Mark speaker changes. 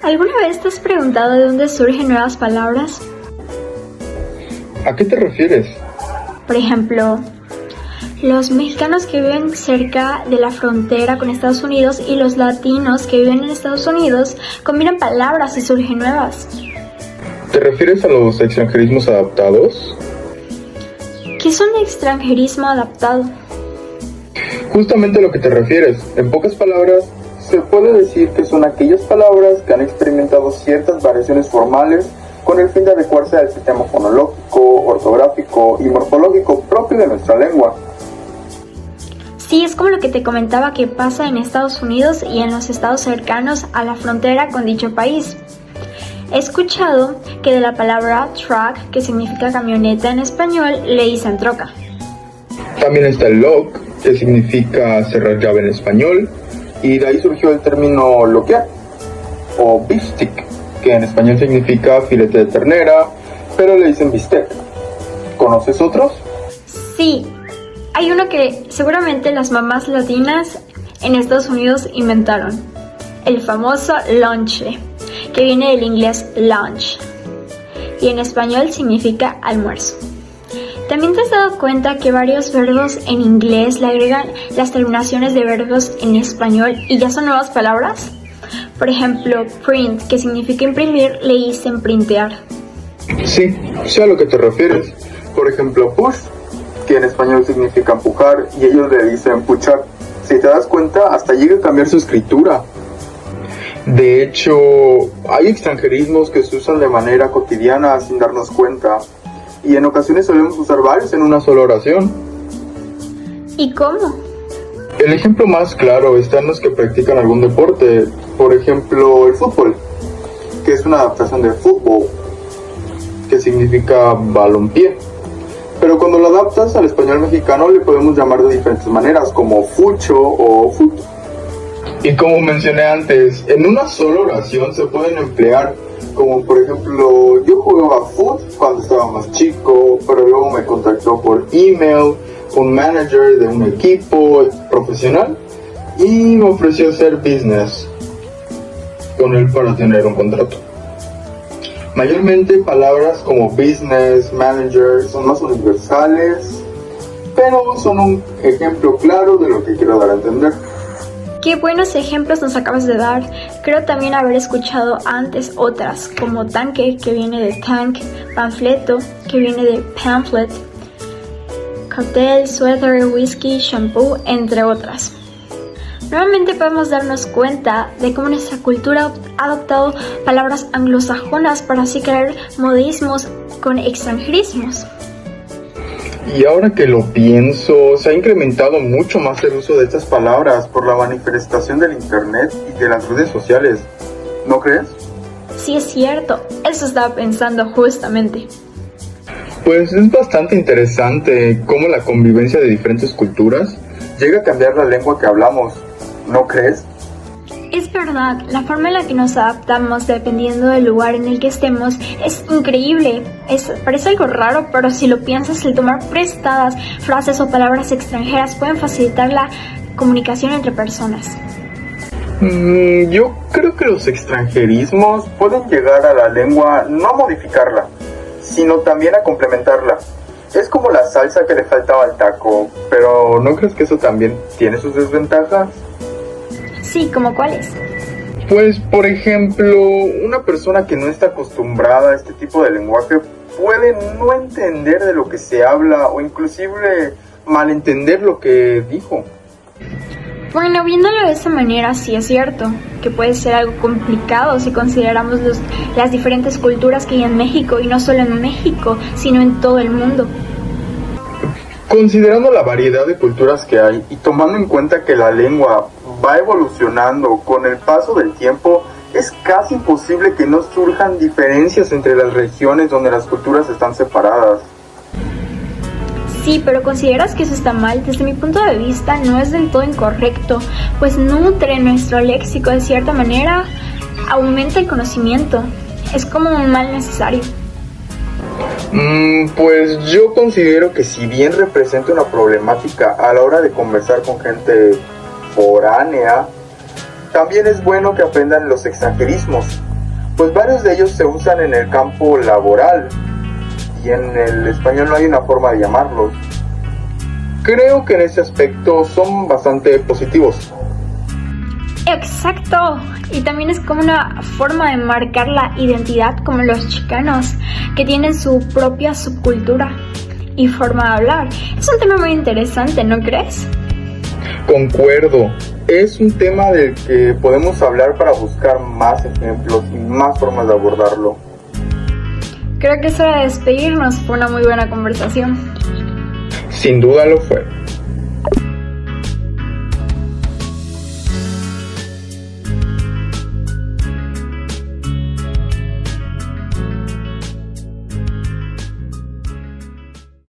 Speaker 1: ¿Alguna vez te has preguntado de dónde surgen nuevas palabras?
Speaker 2: ¿A qué te refieres?
Speaker 1: Por ejemplo, los mexicanos que viven cerca de la frontera con Estados Unidos y los latinos que viven en Estados Unidos combinan palabras y surgen nuevas.
Speaker 2: ¿Te refieres a los extranjerismos adaptados?
Speaker 1: ¿Qué es un extranjerismo adaptado?
Speaker 2: Justamente a lo que te refieres. En pocas palabras, se puede decir que son aquellas palabras que han experimentado ciertas variaciones formales con el fin de adecuarse al sistema fonológico, ortográfico y morfológico propio de nuestra lengua.
Speaker 1: Sí, es como lo que te comentaba que pasa en Estados Unidos y en los estados cercanos a la frontera con dicho país. He escuchado que de la palabra truck, que significa camioneta en español, le dicen troca.
Speaker 2: También está el lock, que significa cerrar llave en español, y de ahí surgió el término loquear, o beef stick, que en español significa filete de ternera, pero le dicen bistec. ¿Conoces otros?
Speaker 1: Sí, hay uno que seguramente las mamás latinas en Estados Unidos inventaron, el famoso lonche, que viene del inglés lunch, y en español significa almuerzo. ¿También te has dado cuenta que varios verbos en inglés le agregan las terminaciones de verbos en español y ya son nuevas palabras? Por ejemplo, print, que significa imprimir, le dicen printear.
Speaker 2: Sí, sé a lo que te refieres. Por ejemplo, push, que en español significa empujar, y ellos le dicen puchar. Si te das cuenta, hasta llega a cambiar su escritura. De hecho, hay extranjerismos que se usan de manera cotidiana sin darnos cuenta, y en ocasiones solemos usar varios en una sola oración.
Speaker 1: ¿Y cómo?
Speaker 2: El ejemplo más claro está en los que practican algún deporte, por ejemplo el fútbol, que es una adaptación de fútbol, que significa balompié. Pero cuando lo adaptas al español mexicano le podemos llamar de diferentes maneras, como fucho o fut. Y como mencioné antes, en una sola oración se pueden emplear, como por ejemplo, yo jugaba fut cuando estaba más chico, pero luego me contactó por email un manager de un equipo profesional y me ofreció hacer business con él para tener un contrato. Mayormente palabras como business, manager son más universales, pero son un ejemplo claro de lo que quiero dar a entender.
Speaker 1: Qué buenos ejemplos nos acabas de dar. Creo también haber escuchado antes otras, como tanque, que viene de tank, panfleto, que viene de pamphlet, cóctel, suéter, whisky, shampoo, entre otras. Nuevamente podemos darnos cuenta de cómo nuestra cultura ha adoptado palabras anglosajonas para así crear modismos con extranjerismos.
Speaker 2: Y ahora que lo pienso, se ha incrementado mucho más el uso de estas palabras por la manifestación del internet y de las redes sociales, ¿no crees?
Speaker 1: Sí, es cierto, eso estaba pensando justamente.
Speaker 2: Pues es bastante interesante cómo la convivencia de diferentes culturas llega a cambiar la lengua que hablamos, ¿no crees?
Speaker 1: Es verdad, la forma en la que nos adaptamos dependiendo del lugar en el que estemos es increíble. Parece algo raro, pero si lo piensas, el tomar prestadas frases o palabras extranjeras pueden facilitar la comunicación entre personas.
Speaker 2: Yo creo que los extranjerismos pueden llegar a la lengua no a modificarla, sino también a complementarla. Es como la salsa que le faltaba al taco, pero ¿no crees que eso también tiene sus desventajas?
Speaker 1: Sí, ¿como cuáles?
Speaker 2: Pues, por ejemplo, una persona que no está acostumbrada a este tipo de lenguaje puede no entender de lo que se habla o inclusive malentender lo que dijo.
Speaker 1: Bueno, viéndolo de esa manera, sí es cierto que puede ser algo complicado si consideramos las diferentes culturas que hay en México, y no solo en México, sino en todo el mundo.
Speaker 2: Considerando la variedad de culturas que hay y tomando en cuenta que la lengua va evolucionando con el paso del tiempo, es casi imposible que no surjan diferencias entre las regiones donde las culturas están separadas.
Speaker 1: Sí, pero ¿consideras que eso está mal? Desde mi punto de vista no es del todo incorrecto, pues nutre nuestro léxico de cierta manera, aumenta el conocimiento, es como un mal necesario.
Speaker 2: Pues yo considero que si bien representa una problemática a la hora de conversar con gente foránea, también es bueno que aprendan los extranjerismos, pues varios de ellos se usan en el campo laboral y en el español no hay una forma de llamarlos. Creo que en ese aspecto son bastante positivos.
Speaker 1: Exacto, y también es como una forma de marcar la identidad, como los chicanos, que tienen su propia subcultura y forma de hablar. Es un tema muy interesante, ¿no crees?
Speaker 2: Concuerdo, es un tema del que podemos hablar para buscar más ejemplos y más formas de abordarlo.
Speaker 1: Creo que es hora de despedirnos, fue una muy buena conversación.
Speaker 2: Sin duda lo fue.